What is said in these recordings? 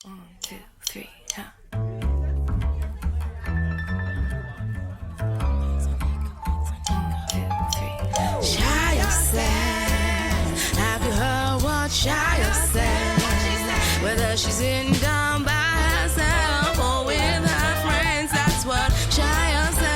1, 2, 3, yeah. Sayo says, have you heard what Sayo says? Whether she's sitting down by herself or with her friends, that's what Sayo says.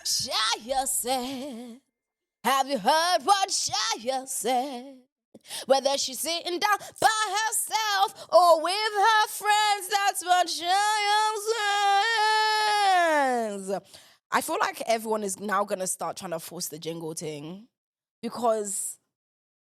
Sayo says, have you heard what Sayo said? Whether she's sitting down by herself or with her friends, that's what Sayo says. I feel like everyone is now going to start trying to force the jingle thing because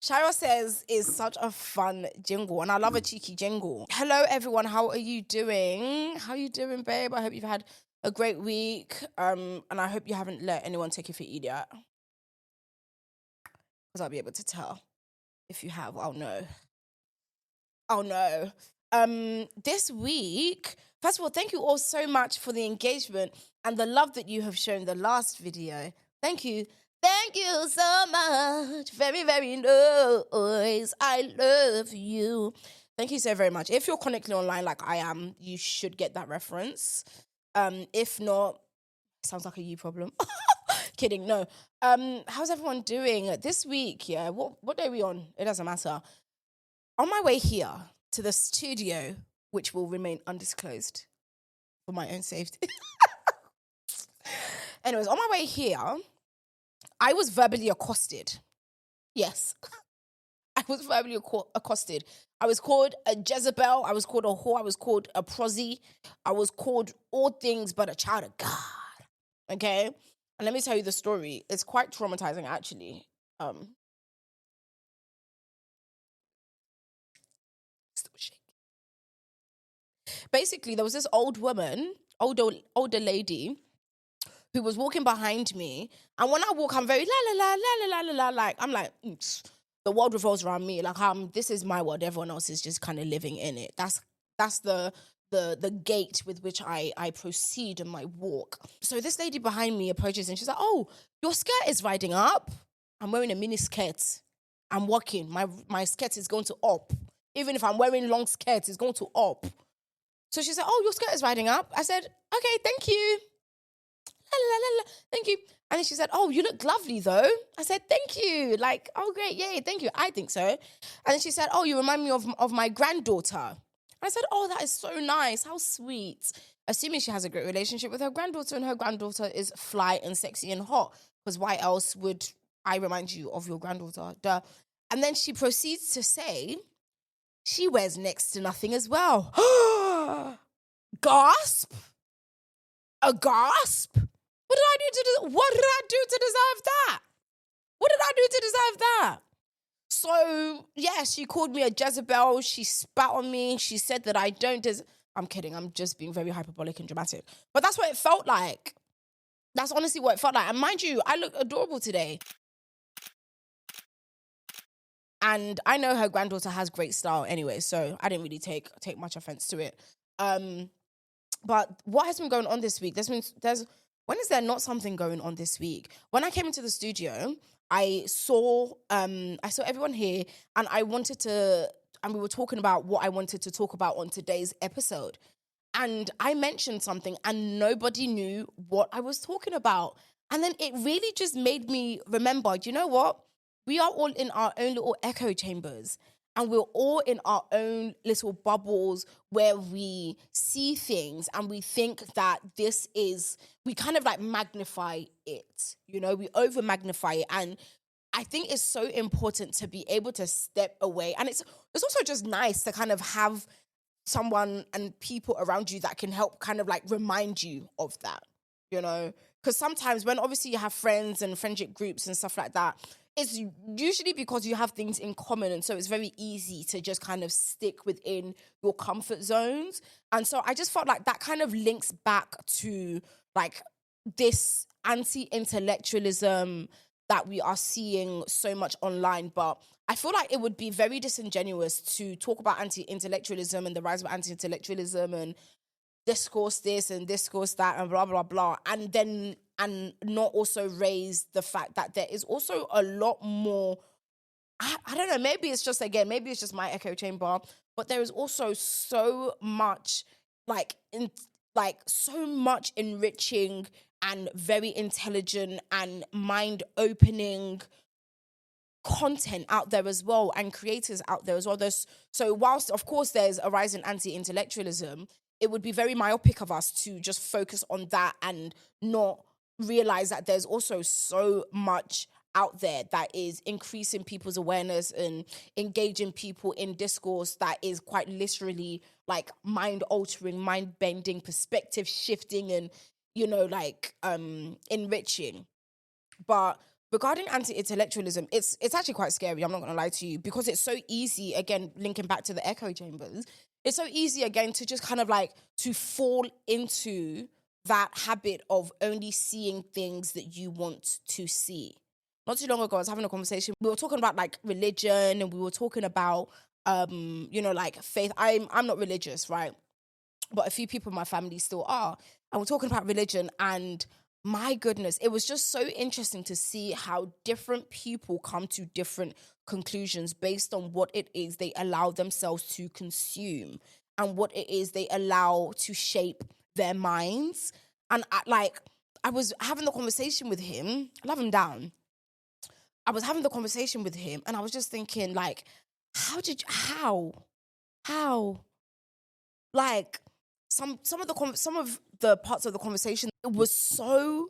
Sayo Says is such a fun jingle and I love a cheeky jingle. Hello, everyone. How are you doing? How are you doing, babe? I hope you've had a great week and I hope you haven't let anyone take you for idiot because I'll be able to tell. If you have, I'll know. This week, first of all, thank you all so much for the engagement and the love that you have shown the last video. Thank you. Thank you so much. Very, very nice. I love you. Thank you so very much. If you're connected online like I am, you should get that reference. If not, sounds like a you problem. Kidding, no. How's everyone doing this week? Yeah, what day are we on? It doesn't matter. On my way here to the studio, which will remain undisclosed for my own safety. Anyways, on my way here, I was verbally accosted. Yes, I was verbally accosted. I was called a Jezebel. I was called a whore. I was called a prosy. I was called all things but a child of God. Okay? And let me tell you the story. It's quite traumatizing, actually. Still shaking. Basically, there was this old woman, older lady, who was walking behind me. And when I walk, I'm very la la la la la la la. Like I'm like, the world revolves around me. Like this is my world. Everyone else is just kind of living in it. That's the gait with which I proceed in my walk. So this lady behind me approaches and she's like, oh, your skirt is riding up. I'm wearing a mini skirt. I'm walking. My skirt is going to up. Even if I'm wearing long skirts, it's going to up. So she said, oh, your skirt is riding up. I said, okay, thank you. La, la, la, la, thank you. And then she said, oh, you look lovely though. I said, thank you. Like, oh, great. Yay, thank you. I think so. And then she said, oh, you remind me of my granddaughter. I said, oh, that is so nice. How sweet. Assuming she has a great relationship with her granddaughter and her granddaughter is fly and sexy and hot. Because why else would I remind you of your granddaughter? Duh. And then she proceeds to say, she wears next to nothing as well. Gasp. A gasp? What did I do to deserve that? What did I do to deserve that? So, yeah, she called me a Jezebel. She spat on me. She said that I don't I'm kidding. I'm just being very hyperbolic and dramatic. But that's what it felt like. That's honestly what it felt like. And mind you, I look adorable today. And I know her granddaughter has great style anyway, so I didn't really take much offense to it. But what has been going on this week? When is there not something going on this week? When I came into the studio, I saw everyone here and we were talking about what I wanted to talk about on today's episode. And I mentioned something and nobody knew what I was talking about. And then it really just made me remember, you know what? We are all in our own little echo chambers and we're all in our own little bubbles where we see things and we think that we kind of like magnify it, you know, we over magnify it. And I think it's so important to be able to step away. And it's also just nice to kind of have someone and people around you that can help kind of like remind you of that, you know, because sometimes when obviously you have friends and friendship groups and stuff like that, it's usually because you have things in common. And so it's very easy to just kind of stick within your comfort zones. And so I just felt like that kind of links back to like this anti-intellectualism that we are seeing so much online. But I feel like it would be very disingenuous to talk about anti-intellectualism and the rise of anti-intellectualism and discourse this and discourse that and blah, blah, blah. And then not also raise the fact that there is also a lot more. I don't know, maybe it's just my echo chamber, but there is also so much so much enriching and very intelligent and mind opening content out there as well, and creators out there as well. So whilst of course there's a rise in anti-intellectualism, it would be very myopic of us to just focus on that and not realize that there's also so much out there that is increasing people's awareness and engaging people in discourse that is quite literally like mind altering, mind bending, perspective shifting, and enriching. But regarding anti-intellectualism, it's actually quite scary, I'm not going to lie to you, because it's so easy, again, linking back to the echo chambers, it's so easy, again, to just kind of like to fall into that habit of only seeing things that you want to see. Not too long ago, I was having a conversation. We were talking about like religion, and we were talking about, like faith. I'm not religious, right? But a few people in my family still are. And we're talking about religion, and my goodness, it was just so interesting to see how different people come to different conclusions based on what it is they allow themselves to consume and what it is they allow to shape their minds. And I was having the conversation with him, I love him down. I was having the conversation with him, and I was just thinking, like, how? Like, some of the parts of the conversation, it was so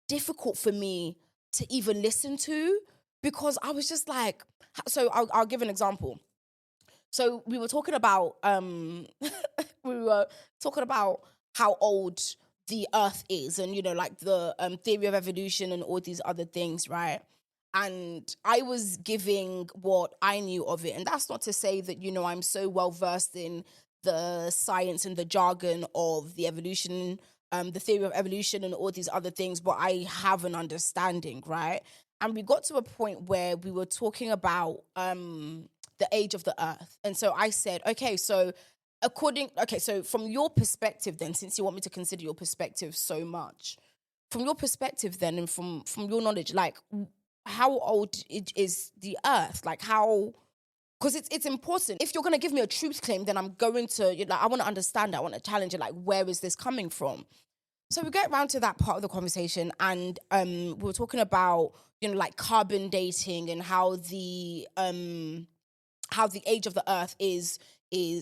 difficult for me to even listen to, because I was just like, so I'll give an example. So we were talking about how old the earth is, and like the theory of evolution and all these other things, right? And I was giving what I knew of it, and that's not to say that I'm so well versed in the science and the jargon of the evolution, the theory of evolution and all these other things, but I have an understanding, right? And we got to a point where we were talking about the age of the earth. And so I said, okay, so from your perspective then, since you want me to consider your perspective so much, from your perspective then, and from your knowledge, like, how old is the earth? Like, how... Because it's important. If you're going to give me a truth claim, then I'm going to, I want to understand it. I want to challenge it. Like, where is this coming from? So we get around to that part of the conversation, and we were talking about, like carbon dating, and how the age of the earth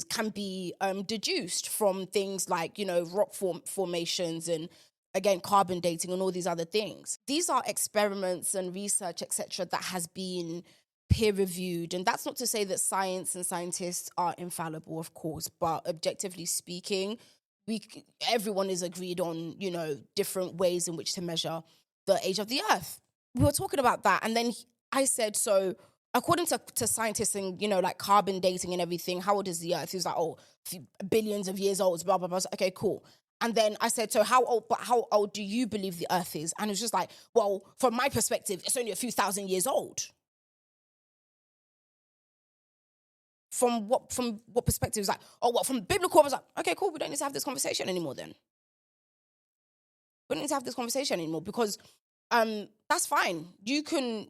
can be deduced from things like, rock formations, and again, carbon dating and all these other things. These are experiments and research, etc., that has been peer-reviewed. And that's not to say that science and scientists are infallible, of course, but objectively speaking, everyone is agreed on, different ways in which to measure the age of the earth. We were talking about that, and then I said, so according to scientists and, like carbon dating and everything, how old is the earth? He was like, billions of years old, blah, blah, blah. Okay, cool. And then I said, so how old do you believe the earth is? And it was just like, well, from my perspective, it's only a few thousand years old. From what perspective? It's like, from biblical? I was like, okay, cool, we don't need to have this conversation anymore then. We don't need to have this conversation anymore, because that's fine. You can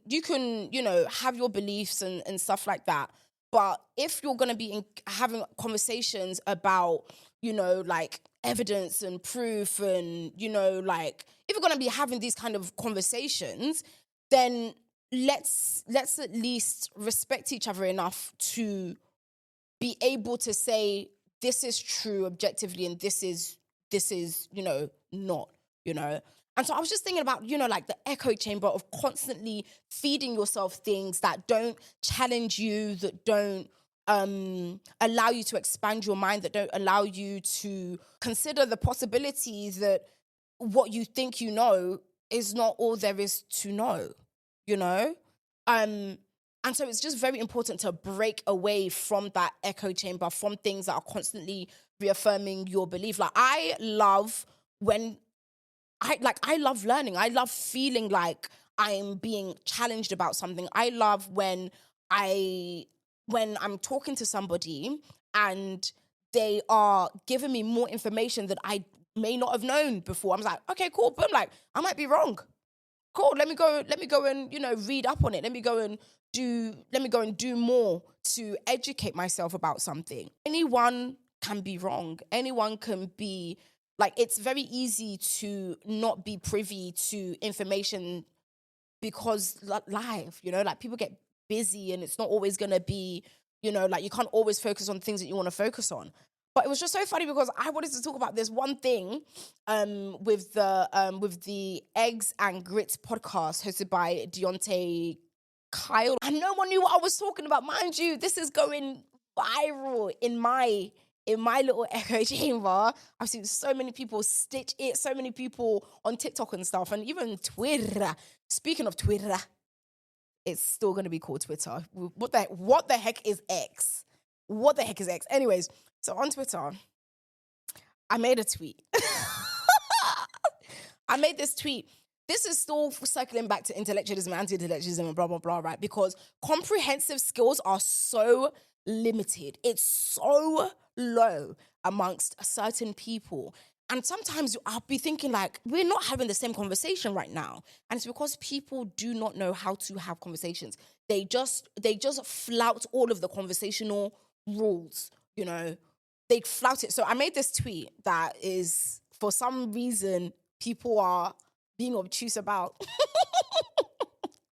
have your beliefs and stuff like that. But if you're going to be having conversations about, like evidence and proof, and, like, if you're going to be having these kind of conversations, then let's at least respect each other enough to be able to say, this is true objectively, and this is, not, And so I was just thinking about, like the echo chamber of constantly feeding yourself things that don't challenge you, that don't allow you to expand your mind, that don't allow you to consider the possibility that what you think you know is not all there is to know, And so it's just very important to break away from that echo chamber, from things that are constantly reaffirming your belief. Like, I love learning. I love feeling like I'm being challenged about something. I love when I'm talking to somebody and they are giving me more information that I may not have known before. I was like, okay, cool. But I'm like, I might be wrong. Cool. Let me go and, read up on it. Let me go and do more to educate myself about something. Anyone can be wrong. Anyone can be, like, it's very easy to not be privy to information because life, like people get busy and it's not always going to be, like you can't always focus on things that you want to focus on. But it was just so funny because I wanted to talk about this one thing with the Eggs and Grits podcast hosted by Deontay Kyle. And no one knew what I was talking about. Mind you, this is going viral in my little echo chamber. I've seen so many people stitch it, so many people on TikTok and stuff, and even Twitter. Speaking of Twitter, it's still going to be called Twitter. What the heck is X? What the heck is X? Anyways, so on Twitter, I made a tweet. I made this tweet. This is still circling back to intellectualism, anti-intellectualism, and blah, blah, blah, right? Because comprehensive skills are so limited. It's so low amongst certain people. And sometimes I'll be thinking like, we're not having the same conversation right now. And it's because people do not know how to have conversations. They just flout all of the conversational rules, They flout it. So I made this tweet that is, for some reason, people are being obtuse about.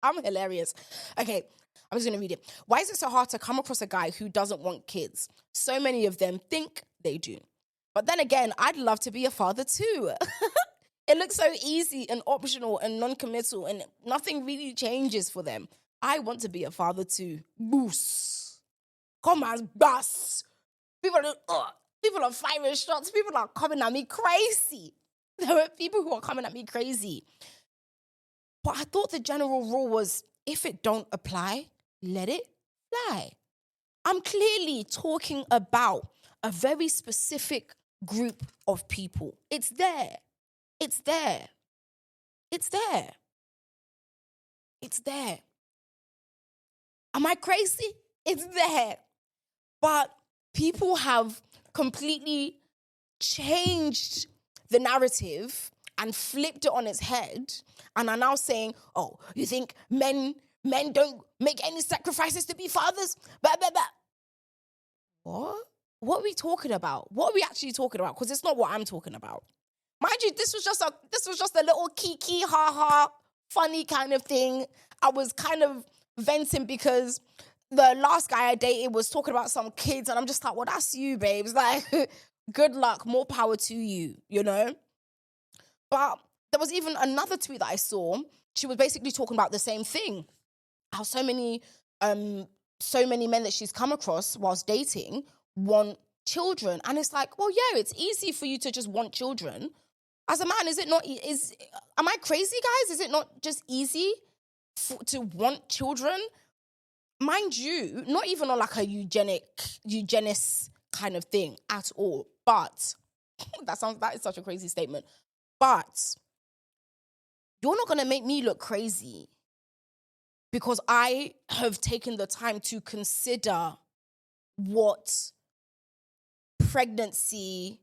I'm hilarious. Okay, I'm just going to read it. Why is it so hard to come across a guy who doesn't want kids? So many of them think they do. But then again, I'd love to be a father too. It looks so easy and optional and non-committal and nothing really changes for them. I want to be a father too. Boos. Come on, bus. People are firing shots. People are coming at me crazy. There are people who are coming at me crazy. But I thought the general rule was, if it don't apply, let it fly. I'm clearly talking about a very specific group of people. It's there. It's there. It's there. It's there. Am I crazy? It's there. But people have completely changed the narrative and flipped it on its head and are now saying, oh, you think men don't make any sacrifices to be fathers? Blah, blah, blah. What? What are we talking about? What are we actually talking about? Because it's not what I'm talking about. Mind you, this was just a little kiki, ha-ha, funny kind of thing. I was kind of venting because the last guy I dated was talking about some kids, and I'm just like, well, that's you, babes. Like, good luck, more power to you, But there was even another tweet that I saw. She was basically talking about the same thing. How so many men that she's come across whilst dating want children. And it's like, well, yeah, it's easy for you to just want children. As a man, am I crazy, guys? Is it not just easy to want children? Mind you, not even on like a eugenist kind of thing at all. But that is such a crazy statement. But you're not going to make me look crazy because I have taken the time to consider what pregnancy,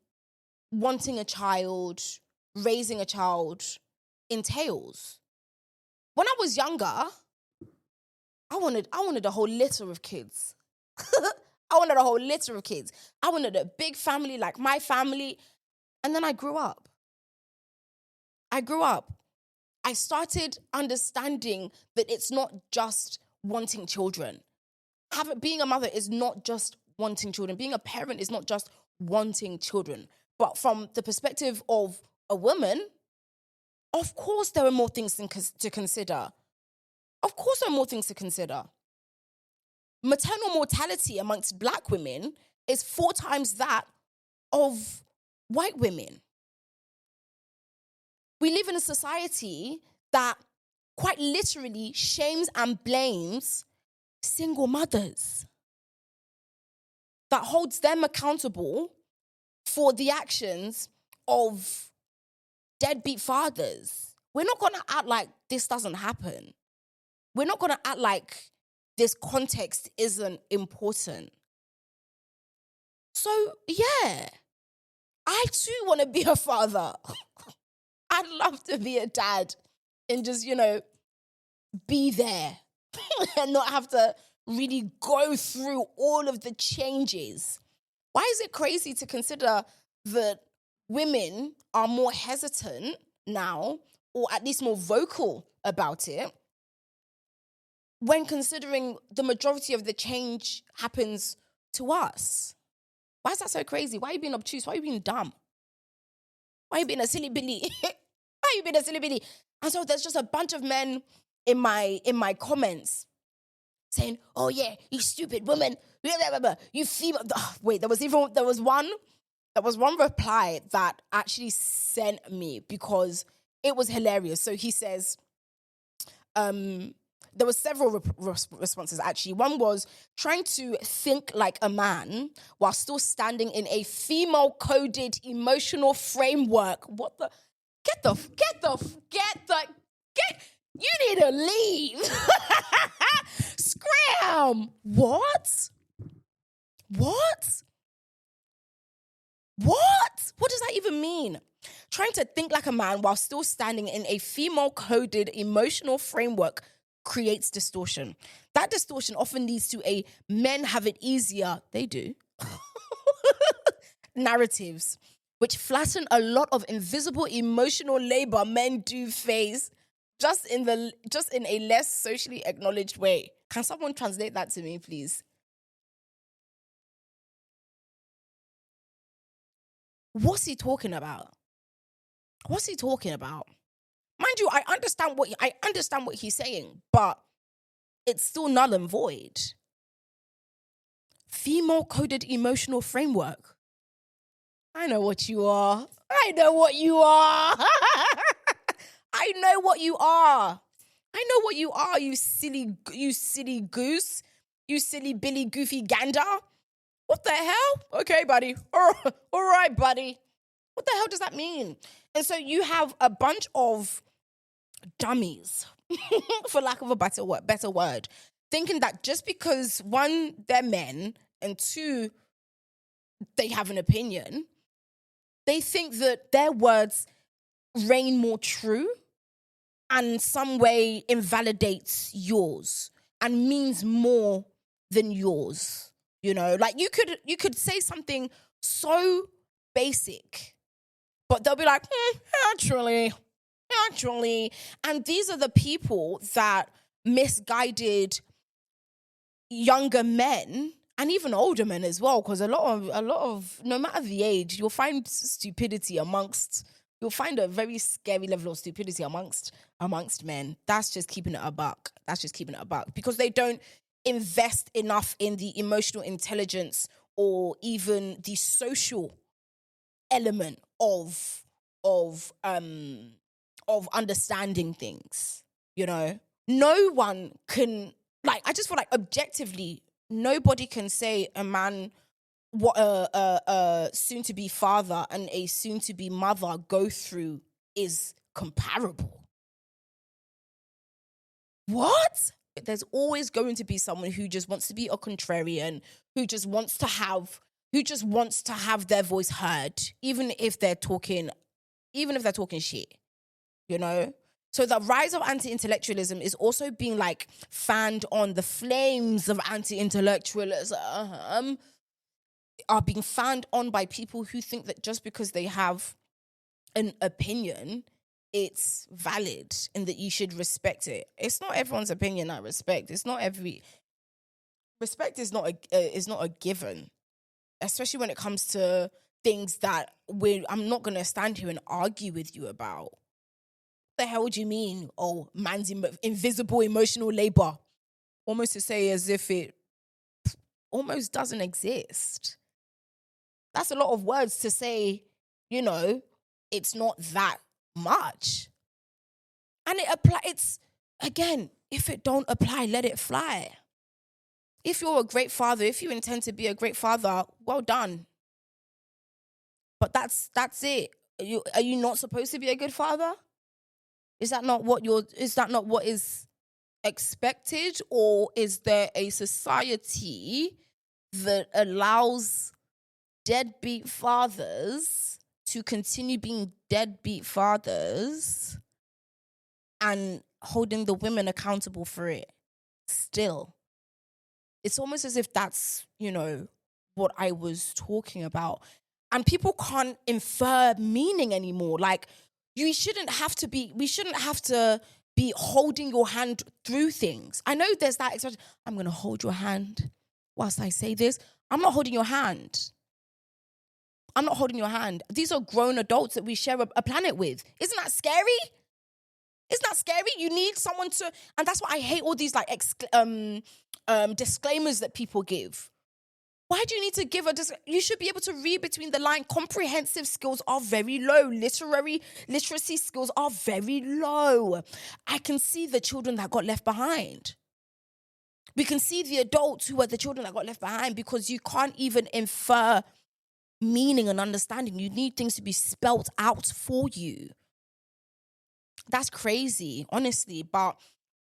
wanting a child, raising a child entails. When I was younger, I wanted a whole litter of kids. I wanted a whole litter of kids. I wanted a big family like my family. And then I grew up. I started understanding that it's not just wanting children. Being a mother is not just wanting children. Being a parent is not just wanting children. But from the perspective of a woman, of course there are more things to consider. Of course there are more things to consider. Maternal mortality amongst Black women is 4 times that of white women. We live in a society that quite literally shames and blames single mothers, that holds them accountable for the actions of deadbeat fathers. We're not going to act like this doesn't happen. We're not going to act like this context isn't important. So, yeah, I too want to be a father. I'd love to be a dad and just, be there and not have to really go through all of the changes. Why is it crazy to consider that women are more hesitant now, or at least more vocal about it, when considering the majority of the change happens to us? Why is that so crazy? Why are you being obtuse? Why are you being dumb? Why are you being a silly billy? Why are you being a silly billy? And so there's just a bunch of men in my comments saying, oh yeah, you stupid woman, you female. Wait, there was one reply that actually sent me because it was hilarious. So he says, there were several responses, actually. One was trying to think like a man while still standing in a female-coded emotional framework. What the? You need to leave. Scram. What? What does that even mean? Trying to think like a man while still standing in a female-coded emotional framework creates distortion. That distortion often leads to a men have it easier, they do, narratives, which flatten a lot of invisible emotional labor men do face just in a less socially acknowledged way. Can someone translate that to me, please? What's he talking about? What's he talking about? Mind you, I understand what he's saying, but it's still null and void. Female-coded emotional framework. I know what you are. I know what you are, you silly goose. You silly Billy Goofy Gander. What the hell? Okay, buddy. All right, buddy. What the hell does that mean? And so you have a bunch of dummies, for lack of a better word, thinking that just because, one, they're men, and two, they have an opinion, they think that their words reign more true and in some way invalidates yours and means more than yours. Like you could say something so basic, but they'll be like, actually. And these are the people that misguided younger men and even older men as well, because a lot of, no matter the age, you'll find a very scary level of stupidity amongst men. That's just keeping it a buck. Because they don't invest enough in the emotional intelligence or even the social element of understanding things. No one can, I just feel like objectively nobody can say a man, what a soon-to-be father and a soon-to-be mother go through is comparable. What? There's always going to be someone who just wants to be a contrarian, who just wants to have their voice heard, even if they're talking shit, So the rise of anti-intellectualism is also being fanned on. The flames of anti-intellectualism are being fanned on by people who think that just because they have an opinion, it's valid and that you should respect it. It's not everyone's opinion I respect. Respect is not a given, especially when it comes to things that I'm not going to stand here and argue with you about. What the hell do you mean? Oh, man's invisible emotional labor. Almost to say as if it almost doesn't exist. That's a lot of words to say, it's not that much. And it's, again, if it don't apply, let it fly. If you're a great father, if you intend to be a great father, well done. But that's it. Are you not supposed to be a good father? Is that not what is expected? Or is there a society that allows deadbeat fathers to continue being deadbeat fathers and holding the women accountable for it still. It's almost as if that's, what I was talking about. And people can't infer meaning anymore. Like, we shouldn't have to be holding your hand through things. I know there's that expression, I'm going to hold your hand whilst I say this. I'm not holding your hand. I'm not holding your hand. These are grown adults that we share a planet with. Isn't that scary? Isn't that scary? You need someone to, and that's why I hate all these disclaimers that people give. Why do you need to give you should be able to read between the line. Comprehensive skills are very low. Literacy skills are very low. I can see the children that got left behind. We can see the adults who are the children that got left behind because you can't even infer meaning and understanding. You need things to be spelt out for you. That's crazy, honestly. But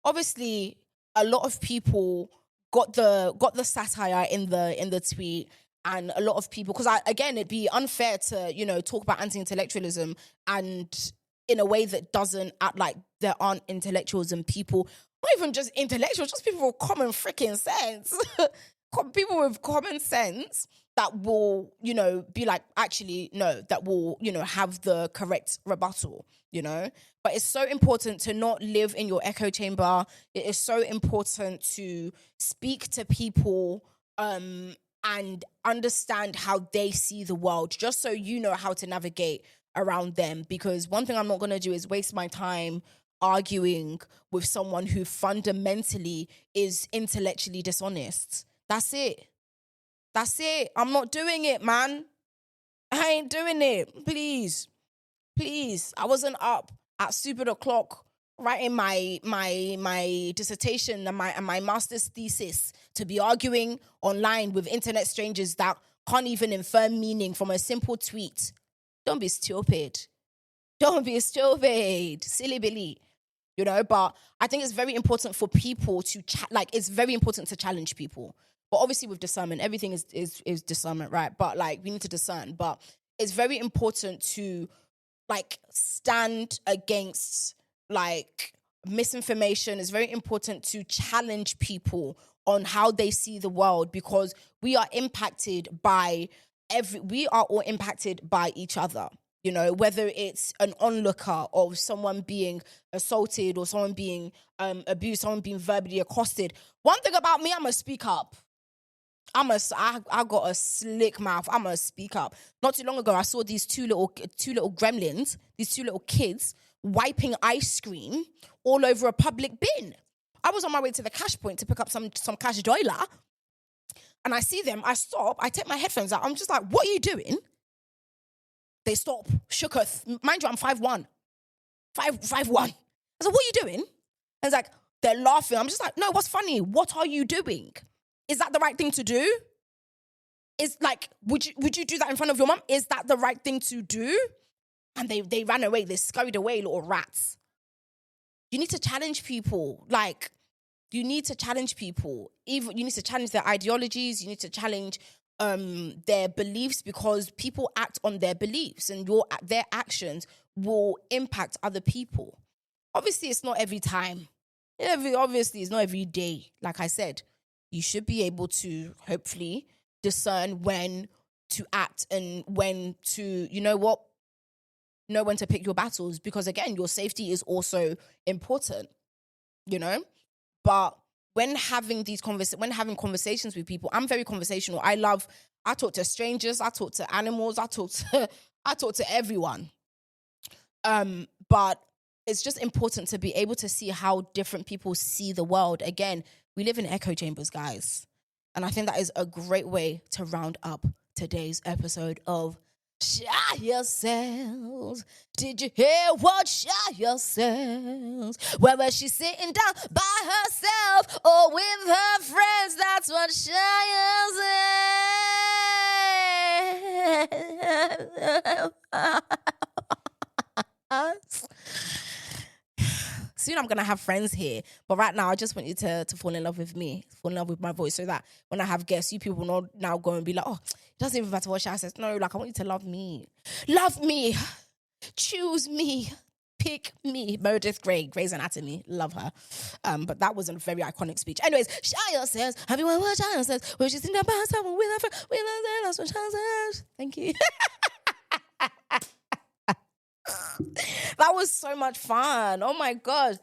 obviously, a lot of people got the satire in the tweet, and a lot of people, because again, it'd be unfair to talk about anti-intellectualism and in a way that doesn't act like there aren't intellectuals and people, not even just intellectuals, just people with common freaking sense, people with common sense that will be like, actually no, that will have the correct rebuttal. But it's so important to not live in your echo chamber. It is so important to speak to people and understand how they see the world, just so you know how to navigate around them. Because one thing I'm not going to do is waste my time arguing with someone who fundamentally is intellectually dishonest. That's it. I'm not doing it, man. I ain't doing it. Please. I wasn't up at stupid o'clock writing my dissertation and my master's thesis to be arguing online with internet strangers that can't even infer meaning from a simple tweet. Don't be stupid. Silly Billy. But I think it's very important for people to it's very important to challenge people. But obviously with discernment, everything is discernment, right? But we need to discern. But it's very important to stand against misinformation. It's very important to challenge people on how they see the world, because we are all impacted by each other. Whether it's an onlooker of someone being assaulted or someone being abused, someone being verbally accosted. One thing about me, I'm going to speak up. I got a slick mouth. I'm going to speak up. Not too long ago, I saw these two little gremlins, these two little kids, wiping ice cream all over a public bin. I was on my way to the cash point to pick up some cash doila, and I see them. I stop. I take my headphones out. I'm just like, what are you doing? They stop, shooketh. Mind you, I'm 5'1". 5'1". I said, what are you doing? And it's like, they're laughing. I'm just like, no, what's funny? What are you doing? Is that the right thing to do? Is would you do that in front of your mom? Is that the right thing to do? And they ran away. They scurried away, little rats. You need to challenge people. You need to challenge people. Even you need to challenge their ideologies. You need to challenge their beliefs, because people act on their beliefs, and their actions will impact other people. Obviously, it's not every time. Obviously, it's not every day. Like I said, you should be able to hopefully discern when to act and when to, know when to pick your battles, because again, your safety is also important, But when having conversations with people, I'm very conversational. I talk to strangers, I talk to animals, I talk to everyone. But it's just important to be able to see how different people see the world. Again, we live in echo chambers, guys. And I think that is a great way to round up today's episode of Sayo Says. Did you hear what Sayo says? Whether she's sitting down by herself or with her friends, that's what Sayo says. soon I'm going to have friends here. But right now, I just want you to fall in love with me, fall in love with my voice, so that when I have guests, you people will not now go and be like, oh, it doesn't even matter what Sayo says. No, like, I want you to love me. Love me. Choose me. Pick me. Meredith Grey, Grey's Anatomy. Love her. But that was a very iconic speech. Anyways, Sayo says, have you heard what Sayo says? What you think about someone with a friend? That's what Sayo says. Thank you. That was so much fun. Oh my God.